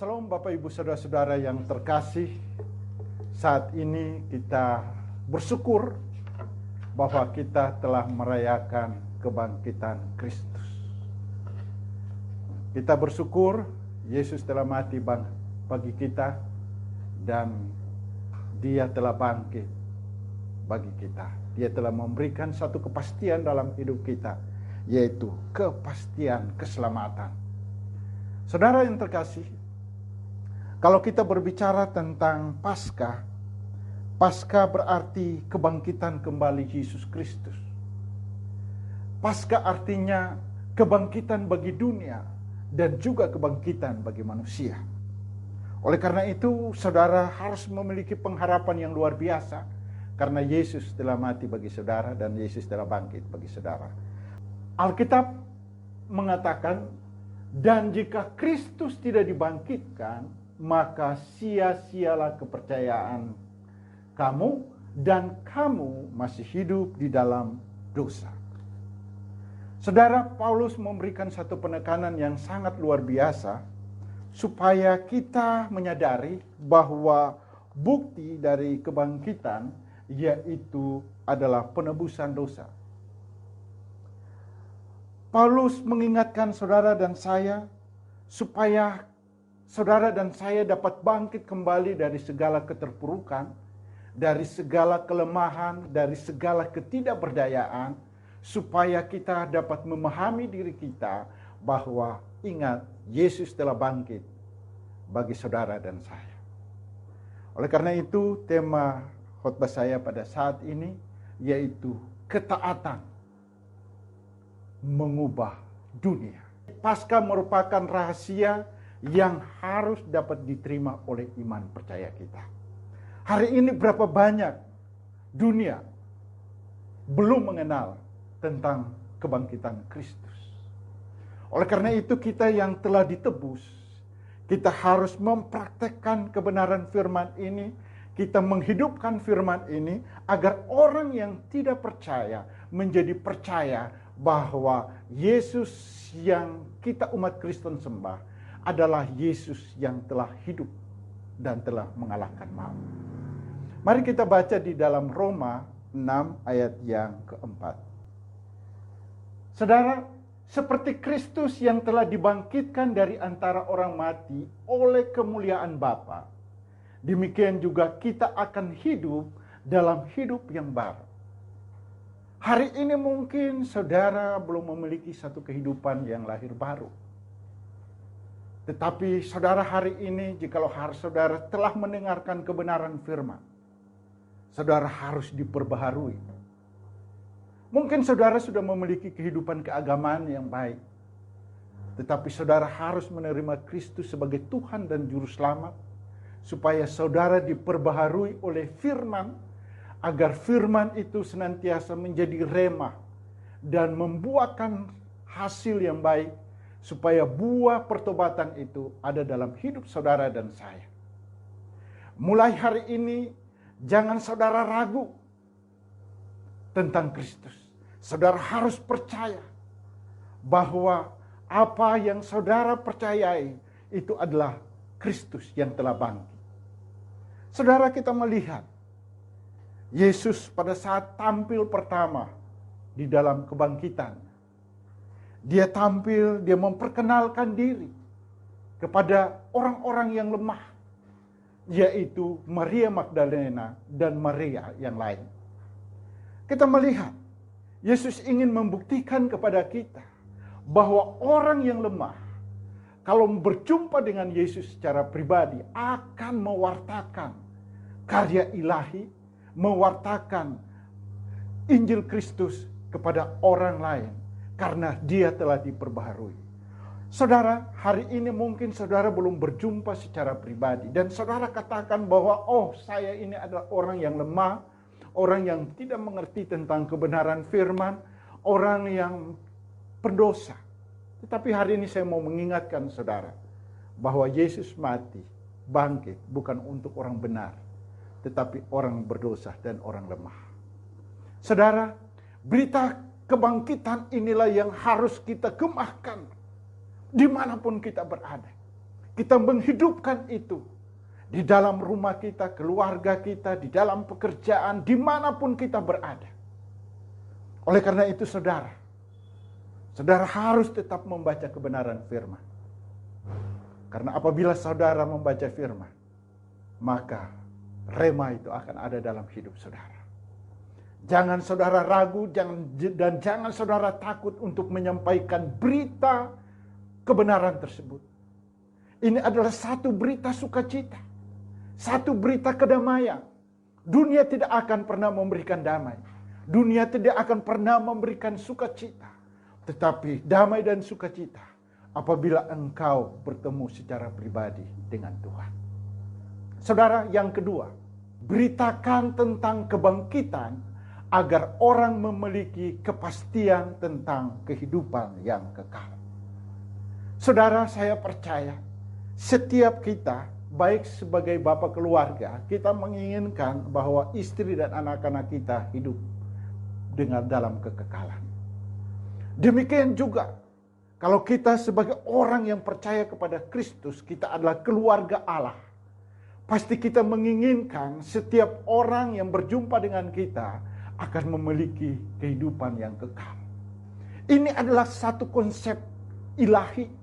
Salam Bapak Ibu Saudara-saudara yang terkasih. Saat ini kita bersyukur bahwa kita telah merayakan kebangkitan Kristus. Kita bersyukur Yesus telah mati bagi kita dan Dia telah bangkit bagi kita. Dia telah memberikan satu kepastian dalam hidup kita, yaitu kepastian keselamatan. Saudara yang terkasih, kalau kita berbicara tentang Paskah, Paskah berarti kebangkitan kembali Yesus Kristus. Paskah artinya kebangkitan bagi dunia dan juga kebangkitan bagi manusia. Oleh karena itu, saudara harus memiliki pengharapan yang luar biasa, karena Yesus telah mati bagi saudara dan Yesus telah bangkit bagi saudara. Alkitab mengatakan, dan jika Kristus tidak dibangkitkan, maka sia-sialah kepercayaan kamu dan kamu masih hidup di dalam dosa. Saudara, Paulus memberikan satu penekanan yang sangat luar biasa supaya kita menyadari bahwa bukti dari kebangkitan yaitu adalah penebusan dosa. Paulus mengingatkan saudara dan saya supaya saudara dan saya dapat bangkit kembali dari segala keterpurukan, dari segala kelemahan, dari segala ketidakberdayaan, supaya kita dapat memahami diri kita bahwa ingat, Yesus telah bangkit bagi saudara dan saya. Oleh karena itu, tema khotbah saya pada saat ini yaitu ketaatan mengubah dunia. Paskah merupakan rahasia yang harus dapat diterima oleh iman percaya kita. Hari ini berapa banyak dunia belum mengenal tentang kebangkitan Kristus. Oleh karena itu, kita yang telah ditebus, kita harus mempraktekkan kebenaran firman ini, kita menghidupkan firman ini agar orang yang tidak percaya menjadi percaya bahwa Yesus yang kita umat Kristen sembah adalah Yesus yang telah hidup dan telah mengalahkan maut. Mari kita baca di dalam Roma 6 ayat yang keempat. Saudara, seperti Kristus yang telah dibangkitkan dari antara orang mati oleh kemuliaan Bapa, demikian juga kita akan hidup dalam hidup yang baru. Hari ini mungkin saudara belum memiliki satu kehidupan yang lahir baru. Tetapi saudara hari ini, jikalau saudara telah mendengarkan kebenaran firman, saudara harus diperbaharui. Mungkin saudara sudah memiliki kehidupan keagamaan yang baik, tetapi saudara harus menerima Kristus sebagai Tuhan dan Juru Selamat, supaya saudara diperbaharui oleh firman, agar firman itu senantiasa menjadi rema dan membuahkan hasil yang baik, supaya buah pertobatan itu ada dalam hidup saudara dan saya. Mulai hari ini, jangan saudara ragu tentang Kristus. Saudara harus percaya bahwa apa yang saudara percayai itu adalah Kristus yang telah bangkit. Saudara, kita melihat Yesus pada saat tampil pertama di dalam kebangkitan. Dia tampil, dia memperkenalkan diri kepada orang-orang yang lemah, yaitu Maria Magdalena dan Maria yang lain. Kita melihat Yesus ingin membuktikan kepada kita bahwa orang yang lemah, kalau berjumpa dengan Yesus secara pribadi, akan mewartakan karya ilahi, mewartakan Injil Kristus kepada orang lain, karena dia telah diperbaharui. Saudara, hari ini mungkin saudara belum berjumpa secara pribadi, dan saudara katakan bahwa, oh, saya ini adalah orang yang lemah, orang yang tidak mengerti tentang kebenaran firman, orang yang pendosa. Tetapi hari ini saya mau mengingatkan saudara bahwa Yesus mati, bangkit bukan untuk orang benar, tetapi orang berdosa dan orang lemah. Saudara, berita kebangkitan inilah yang harus kita gemahkan dimanapun kita berada. kita menghidupkan itu di dalam rumah kita, keluarga kita, di dalam pekerjaan, dimanapun kita berada. Oleh karena itu saudara harus tetap membaca kebenaran firman. Karena apabila saudara membaca firman, maka rema itu akan ada dalam hidup saudara. Jangan saudara ragu, dan jangan saudara takut untuk menyampaikan berita kebenaran tersebut. Ini adalah satu berita sukacita, satu berita kedamaian. Dunia tidak akan pernah memberikan damai. Dunia tidak akan pernah memberikan sukacita. Tetapi damai dan sukacita apabila engkau bertemu secara pribadi dengan Tuhan. Saudara, yang kedua, beritakan tentang kebangkitan agar orang memiliki kepastian tentang kehidupan yang kekal. Saudara, saya percaya setiap kita, baik sebagai bapak keluarga, kita menginginkan bahwa istri dan anak-anak kita hidup dengan dalam kekekalan. Demikian juga kalau kita sebagai orang yang percaya kepada Kristus, kita adalah keluarga Allah. Pasti kita menginginkan setiap orang yang berjumpa dengan kita akan memiliki kehidupan yang kekal. Ini adalah satu konsep ilahi.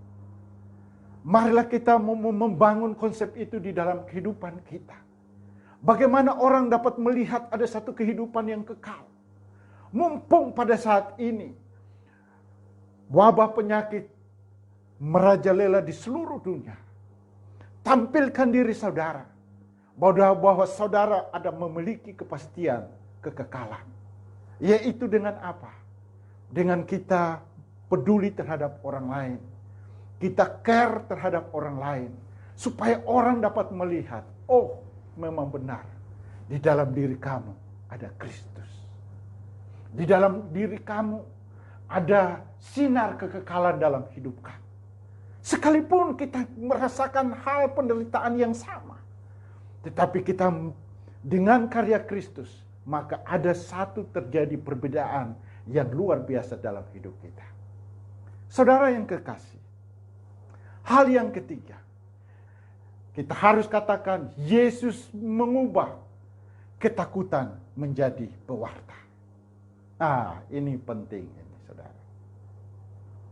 Marilah kita membangun konsep itu di dalam kehidupan kita. Bagaimana orang dapat melihat ada satu kehidupan yang kekal. Mumpung pada saat ini wabah penyakit merajalela di seluruh dunia. Tampilkan diri saudara bahwa saudara ada memiliki kepastian kekekalan. Yaitu dengan apa? Dengan kita peduli terhadap orang lain. Kita care terhadap orang lain. Supaya orang dapat melihat, oh memang benar, di dalam diri kamu ada Kristus. Di dalam diri kamu ada sinar kekekalan dalam hidup kamu. Sekalipun kita merasakan hal penderitaan yang sama, tetapi kita dengan karya Kristus, maka ada satu terjadi perbedaan yang luar biasa dalam hidup kita. Saudara yang kekasih, hal yang ketiga, kita harus katakan Yesus mengubah ketakutan menjadi pewarta. Ini penting ini, saudara.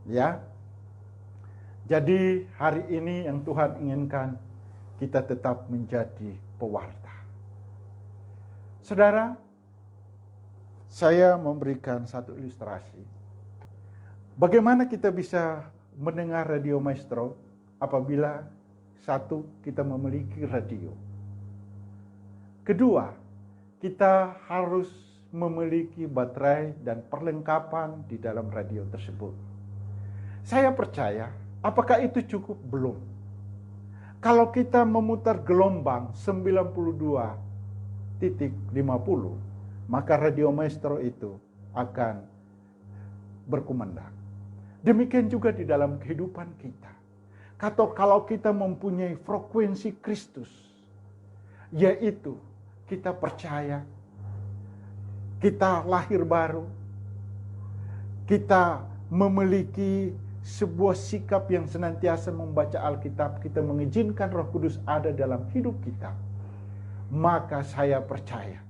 Ya. Jadi hari ini yang Tuhan inginkan kita tetap menjadi pewarta. Saudara, saya memberikan satu ilustrasi. Bagaimana kita bisa mendengar Radio Maestro apabila satu, kita memiliki radio. Kedua, kita harus memiliki baterai dan perlengkapan di dalam radio tersebut. Saya percaya, apakah itu cukup? Belum. Kalau kita memutar gelombang 92.50, maka Radio Maestro itu akan berkumandang. Demikian juga di dalam kehidupan kita. Kalau kita mempunyai frekuensi Kristus, yaitu kita percaya, kita lahir baru, kita memiliki sebuah sikap yang senantiasa membaca Alkitab, kita mengizinkan Roh Kudus ada dalam hidup kita, maka saya percaya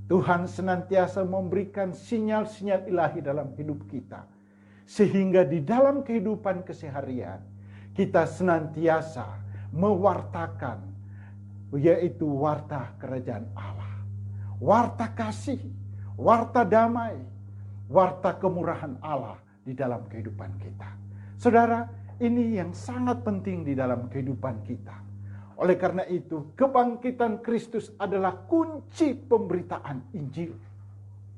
Tuhan senantiasa memberikan sinyal-sinyal ilahi dalam hidup kita. Sehingga di dalam kehidupan keseharian, kita senantiasa mewartakan, yaitu warta kerajaan Allah. Warta kasih, warta damai, warta kemurahan Allah di dalam kehidupan kita. Saudara, ini yang sangat penting di dalam kehidupan kita. Oleh karena itu, kebangkitan Kristus adalah kunci pemberitaan Injil.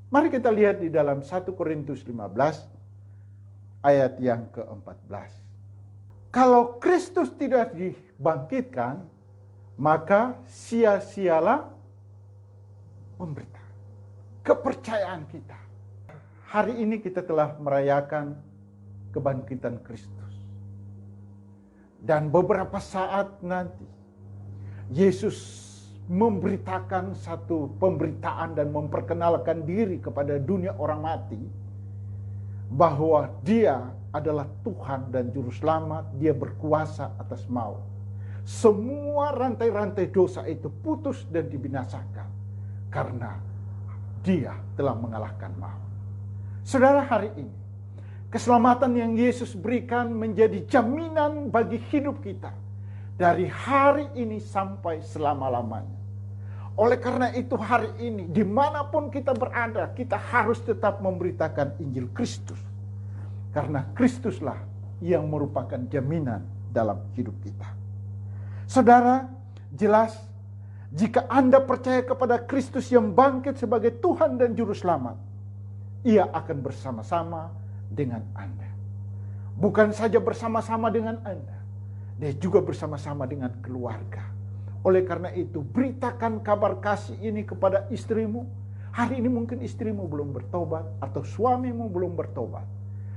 Mari kita lihat di dalam 1 Korintus 15 ayat yang ke-14. Kalau Kristus tidak dibangkitkan, maka sia-sialah pemberitaan, kepercayaan kita. Hari ini kita telah merayakan kebangkitan Kristus. Dan beberapa saat nanti Yesus memberitakan satu pemberitaan dan memperkenalkan diri kepada dunia orang mati bahwa Dia adalah Tuhan dan Juru Selamat, Dia berkuasa atas maut. semua rantai-rantai dosa itu putus dan dibinasakan karena Dia telah mengalahkan maut. Saudara, hari ini keselamatan yang Yesus berikan menjadi jaminan bagi hidup kita dari hari ini sampai selama-lamanya. Oleh karena itu hari ini dimanapun kita berada, kita harus tetap memberitakan Injil Kristus. Karena Kristuslah yang merupakan jaminan dalam hidup kita. Saudara, jelas jika Anda percaya kepada Kristus yang bangkit sebagai Tuhan dan Juru Selamat, Ia akan bersama-sama dengan Anda. Bukan saja bersama-sama dengan Anda, Dia juga bersama-sama dengan keluarga. Oleh karena itu, beritakan kabar kasih ini kepada istrimu. Hari ini mungkin istrimu belum bertobat, atau suamimu belum bertobat,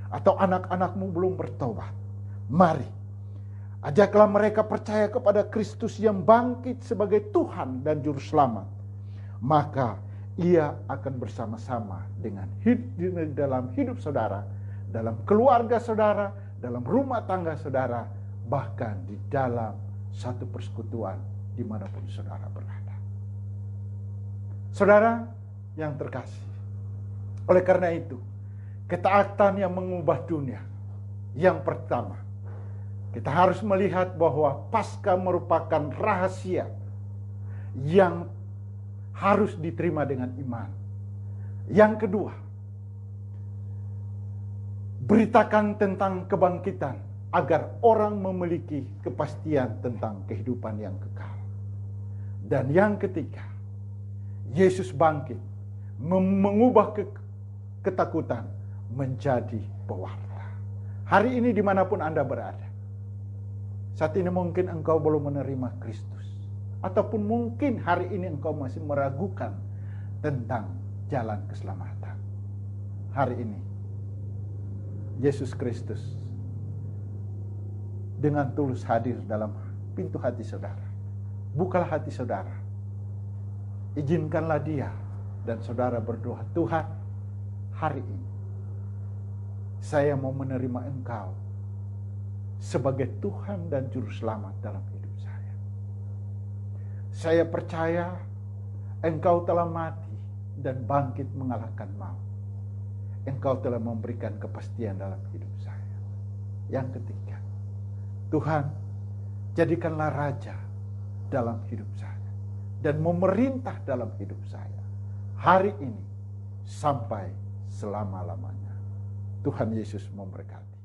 atau anak-anakmu belum bertobat. Mari, ajaklah mereka percaya kepada Kristus yang bangkit sebagai Tuhan dan Juru Selamat. Maka Ia akan bersama-sama dengan dalam hidup saudara, dalam keluarga saudara, dalam rumah tangga saudara, bahkan di dalam satu persekutuan dimanapun saudara berada. Saudara yang terkasih, oleh karena itu, ketaatan yang mengubah dunia. Yang pertama, kita harus melihat bahwa Paskah merupakan rahasia yang harus diterima dengan iman. Yang kedua, beritakan tentang kebangkitan agar orang memiliki kepastian tentang kehidupan yang kekal. Dan yang ketiga, Yesus bangkit mengubah ketakutan menjadi pewarta. Hari ini dimanapun Anda berada, saat ini mungkin engkau belum menerima Kristus, ataupun mungkin hari ini engkau masih meragukan tentang jalan keselamatan. Hari ini Yesus Kristus dengan tulus hadir dalam pintu hati saudara. Bukalah hati saudara, izinkanlah Dia, dan saudara berdoa, Tuhan, hari ini saya mau menerima Engkau sebagai Tuhan dan Juru Selamat dalam hidup saya. Saya percaya Engkau telah mati dan bangkit mengalahkan maut. Engkau telah memberikan kepastian dalam hidup saya. Yang ketiga, Tuhan, jadikanlah Raja dalam hidup saya dan memerintah dalam hidup saya hari ini sampai selama-lamanya. Tuhan Yesus memberkati.